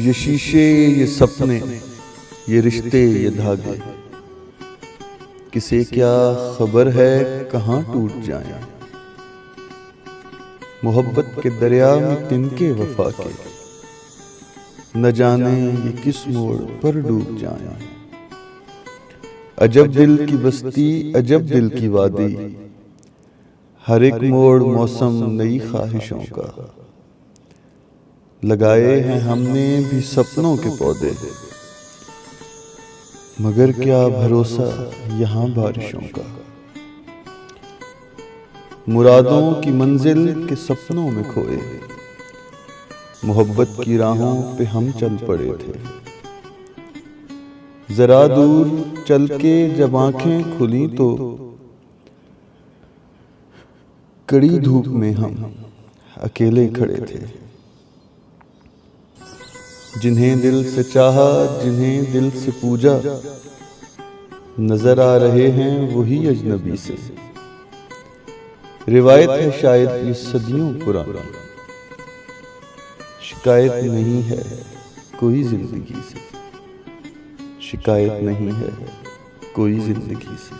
ये शीशे, ये सपने, ये रिश्ते, ये धागे, किसे क्या खबर है कहाँ टूट जाएं। मोहब्बत के दरिया में तिनके वफा के, न जाने ये किस मोड़ पर डूब जाएं। अजब दिल की बस्ती, अजब दिल की वादी, हर एक मोड़ मौसम नई ख्वाहिशों का। लगाए हैं हमने भी सपनों के पौधे, मगर क्या भरोसा यहाँ बारिशों का। मुरादों की मंजिल के सपनों में खोए, मोहब्बत की राहों पे हम चल पड़े थे। जरा दूर चल के जब आंखें खुली तो कड़ी धूप में हम अकेले खड़े थे। जिन्हें दिल से चाहा, जिन्हें दिल से पूजा, नजर आ रहे हैं वही अजनबी से। रिवायत है शायद ये सदियों पुरानी, शिकायत नहीं है कोई जिंदगी से, शिकायत नहीं है कोई जिंदगी से।